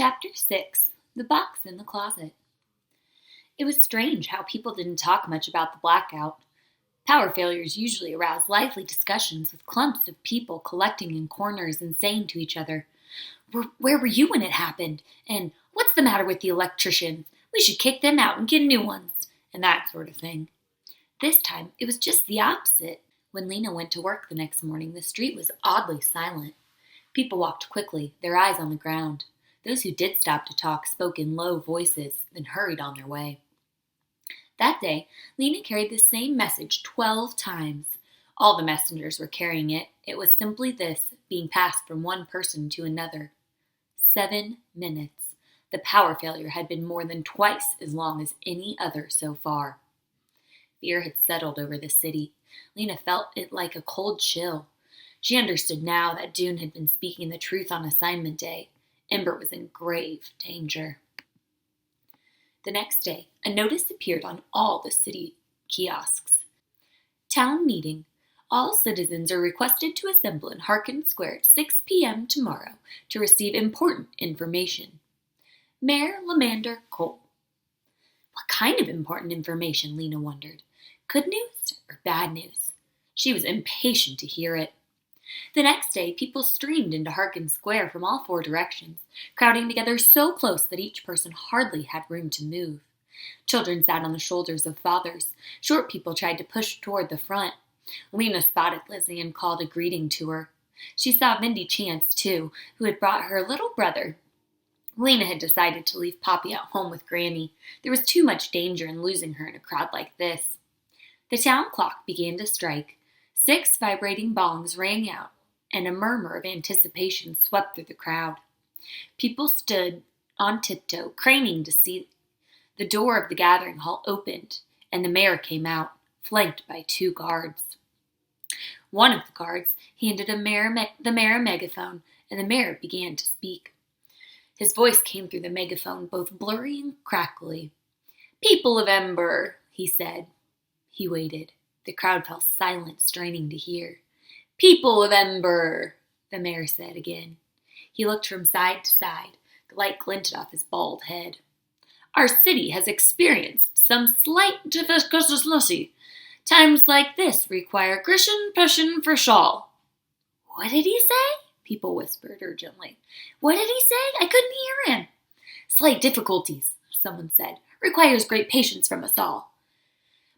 Chapter 6. The Box in the Closet. It was strange how people didn't talk much about the blackout. Power failures usually arouse lively discussions with clumps of people collecting in corners and saying to each other, "Where were you when it happened?" And "What's the matter with the electricians? We should kick them out and get new ones," and that sort of thing. This time, it was just the opposite. When Lena went to work the next morning, the street was oddly silent. People walked quickly, their eyes on the ground. Those who did stop to talk spoke in low voices, then hurried on their way. That day, Lena carried the same message 12 times. All the messengers were carrying it. It was simply this, being passed from one person to another. 7 minutes. The power failure had been more than twice as long as any other so far. Fear had settled over the city. Lena felt it like a cold chill. She understood now that June had been speaking the truth on assignment day. Ember was in grave danger. The next day, a notice appeared on all the city kiosks. Town meeting. All citizens are requested to assemble in Harkin Square at 6 p.m. tomorrow to receive important information. Mayor Lamander Cole. What kind of important information, Lena wondered. Good news or bad news? She was impatient to hear it. The next day, people streamed into Harkin Square from all 4 directions, crowding together so close that each person hardly had room to move. Children sat on the shoulders of fathers. Short people tried to push toward the front. Lena spotted Lizzie and called a greeting to her. She saw Mindy Chance, too, who had brought her little brother. Lena had decided to leave Poppy at home with Granny. There was too much danger in losing her in a crowd like this. The town clock began to strike. 6 vibrating bongs rang out, and a murmur of anticipation swept through the crowd. People stood on tiptoe, craning to see. The door of the gathering hall opened, and the mayor came out, flanked by 2 guards. One of the guards handed the mayor a megaphone, and the mayor began to speak. His voice came through the megaphone, both blurry and crackly. "People of Ember," he said. He waited. The crowd fell silent, straining to hear. "People of Ember," the mayor said again. He looked from side to side. The light glinted off his bald head. "Our city has experienced some slight difficulty. Times like this require Grishin Pushin for shawl." "What did he say?" people whispered urgently. "What did he say? I couldn't hear him." "Slight difficulties," someone said, "requires great patience from us all.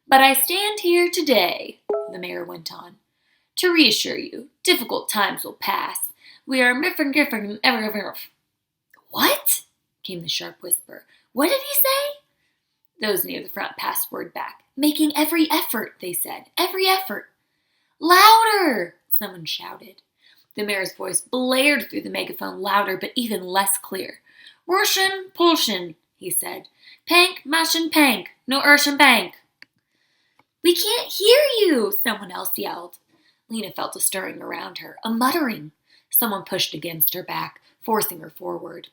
But I stand here today," the mayor went on, "to reassure you, difficult times will pass. We are ever. "What?" came the sharp whisper. "What did he say?" Those near the front passed word back. "Making every effort," they said. "Every effort." "Louder!" someone shouted. The mayor's voice blared through the megaphone, louder but even less clear. "Rushin, Pulshin," he said. "Pank, Mashin, Pank. No Urshin Bank." "We can't hear you," someone else yelled. Lena felt a stirring around her, a muttering. Someone pushed against her back, forcing her forward.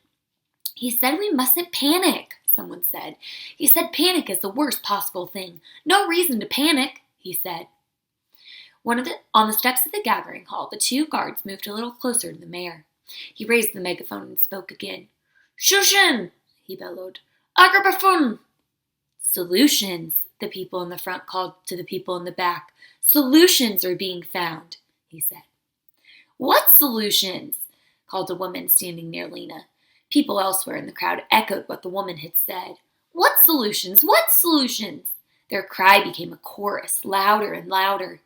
"He said we mustn't panic," someone said. "He said panic is the worst possible thing. No reason to panic," he said. On the steps of the gathering hall, the 2 guards moved a little closer to the mayor. He raised the megaphone and spoke again. "Shushin!" he bellowed. "Agrabafun!" "Solutions!" the people in the front called to the people in the back. "Solutions are being found," he said. "What solutions?" called a woman standing near Lena. People elsewhere in the crowd echoed what the woman had said. "What solutions? What solutions?" Their cry became a chorus, louder and louder.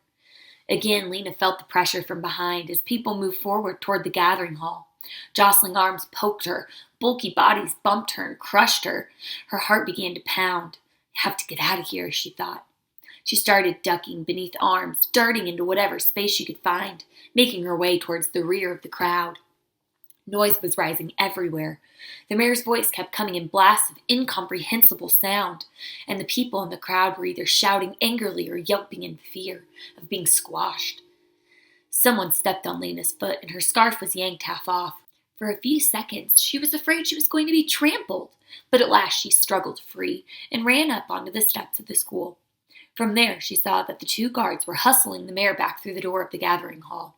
Again, Lena felt the pressure from behind as people moved forward toward the gathering hall. Jostling arms poked her, bulky bodies bumped her and crushed her. Her heart began to pound. "I have to get out of here," she thought. She started ducking beneath arms, darting into whatever space she could find, making her way towards the rear of the crowd. Noise was rising everywhere. The mayor's voice kept coming in blasts of incomprehensible sound, and the people in the crowd were either shouting angrily or yelping in fear of being squashed. Someone stepped on Lena's foot, and her scarf was yanked half off. For a few seconds, she was afraid she was going to be trampled, but at last she struggled free and ran up onto the steps of the school. From there, she saw that the 2 guards were hustling the mayor back through the door of the gathering hall.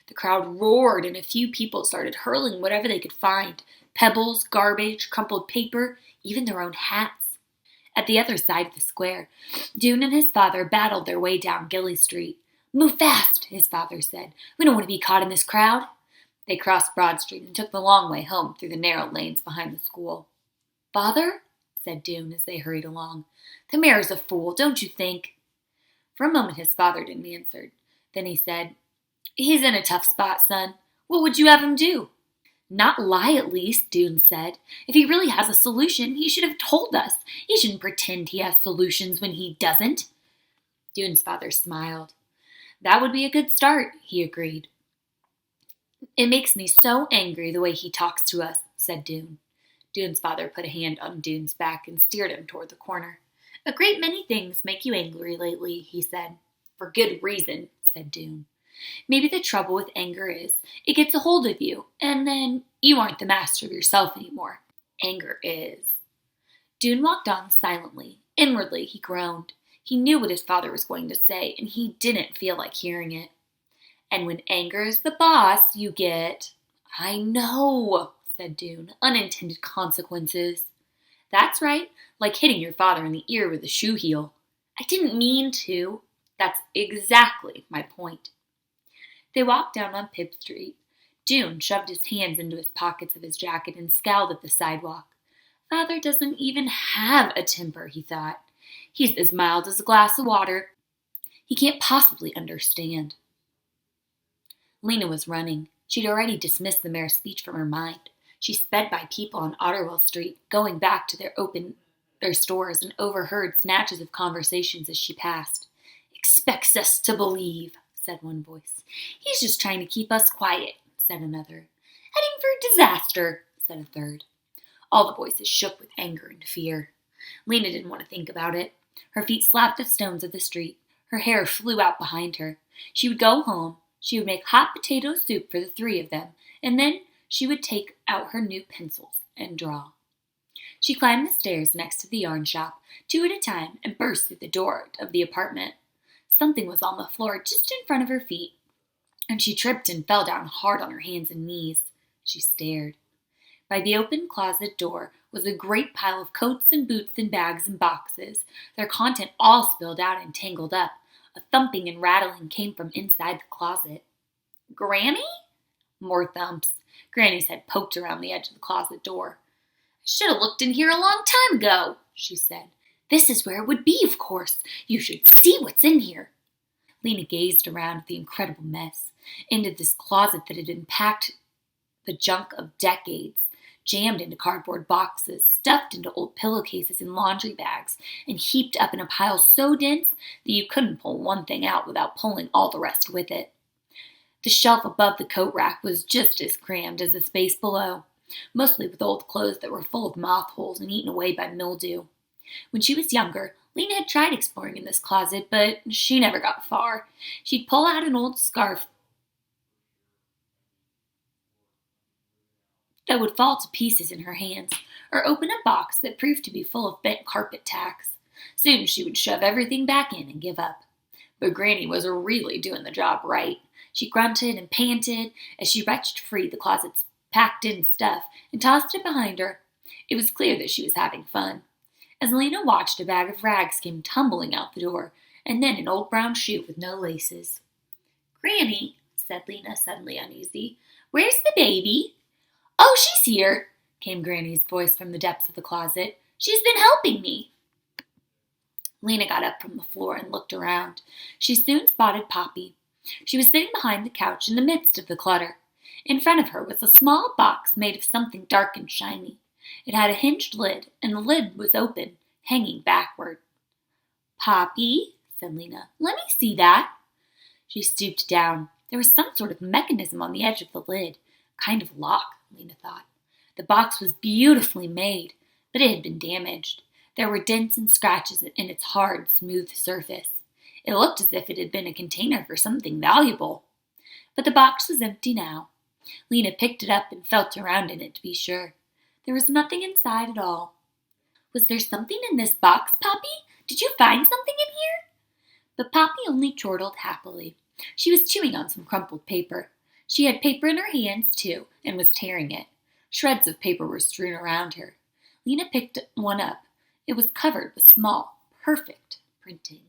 The crowd roared, and a few people started hurling whatever they could find, pebbles, garbage, crumpled paper, even their own hats. At the other side of the square, Dune and his father battled their way down Gilly Street. "Move fast," his father said. "We don't want to be caught in this crowd." They crossed Broad Street and took the long way home through the narrow lanes behind the school. "Father," said Dune as they hurried along, "the mayor's a fool, don't you think?" For a moment his father didn't answer. Then he said, "He's in a tough spot, son. What would you have him do?" "Not lie, at least," Dune said. "If he really has a solution, he should have told us. He shouldn't pretend he has solutions when he doesn't." Dune's father smiled. "That would be a good start," he agreed. "It makes me so angry the way he talks to us," said Dune. Dune's father put a hand on Dune's back and steered him toward the corner. "A great many things make you angry lately," he said. "For good reason," said Dune. "Maybe the trouble with anger is it gets a hold of you, and then you aren't the master of yourself anymore. Anger is." Dune walked on silently. Inwardly, he groaned. He knew what his father was going to say, and he didn't feel like hearing it. "And when anger is the boss, you get—" "I know," said Dune. "Unintended consequences." "That's right, like hitting your father in the ear with a shoe heel." "I didn't mean to." "That's exactly my point." They walked down on Pibb Street. Dune shoved his hands into his pockets of his jacket and scowled at the sidewalk. "Father doesn't even have a temper," he thought. "He's as mild as a glass of water. He can't possibly understand." Lena was running. She'd already dismissed the mayor's speech from her mind. She sped by people on Otterwell Street, going back to their stores, and overheard snatches of conversations as she passed. "Expects us to believe," said one voice. "He's just trying to keep us quiet," said another. "Heading for disaster," said a third. All the voices shook with anger and fear. Lena didn't want to think about it. Her feet slapped the stones of the street. Her hair flew out behind her. She would go home. She would make hot potato soup for the three of them, and then she would take out her new pencils and draw. She climbed the stairs next to the yarn shop, 2 at a time, and burst through the door of the apartment. Something was on the floor just in front of her feet, and she tripped and fell down hard on her hands and knees. She stared. By the open closet door was a great pile of coats and boots and bags and boxes, their content all spilled out and tangled up. A thumping and rattling came from inside the closet. "Granny?" More thumps. Granny's head poked around the edge of the closet door. "I should have looked in here a long time ago," she said. "This is where it would be, of course. You should see what's in here." Lena gazed around at the incredible mess, into this closet that had been packed the junk of decades, jammed into cardboard boxes, stuffed into old pillowcases and laundry bags, and heaped up in a pile so dense that you couldn't pull one thing out without pulling all the rest with it. The shelf above the coat rack was just as crammed as the space below, mostly with old clothes that were full of moth holes and eaten away by mildew. When she was younger, Lena had tried exploring in this closet, but she never got far. She'd pull out an old scarf that would fall to pieces in her hands, or open a box that proved to be full of bent carpet tacks. Soon she would shove everything back in and give up. But Granny was really doing the job right. She grunted and panted as she wrenched free the closet's packed-in stuff and tossed it behind her. It was clear that she was having fun. As Lena watched, a bag of rags came tumbling out the door, and then an old brown shoe with no laces. "Granny," said Lena, suddenly uneasy, "where's the baby?" "Oh, she's here," came Granny's voice from the depths of the closet. "She's been helping me." Lena got up from the floor and looked around. She soon spotted Poppy. She was sitting behind the couch in the midst of the clutter. In front of her was a small box made of something dark and shiny. It had a hinged lid, and the lid was open, hanging backward. "Poppy," said Lena, "let me see that." She stooped down. There was some sort of mechanism on the edge of the lid. A kind of lock, Lena thought. The box was beautifully made, but it had been damaged. There were dents and scratches in its hard, smooth surface. It looked as if it had been a container for something valuable. But the box was empty now. Lena picked it up and felt around in it to be sure. There was nothing inside at all. "Was there something in this box, Poppy? Did you find something in here?" But Poppy only chortled happily. She was chewing on some crumpled paper. She had paper in her hands, too, and was tearing it. Shreds of paper were strewn around her. Lena picked one up. It was covered with small, perfect printing.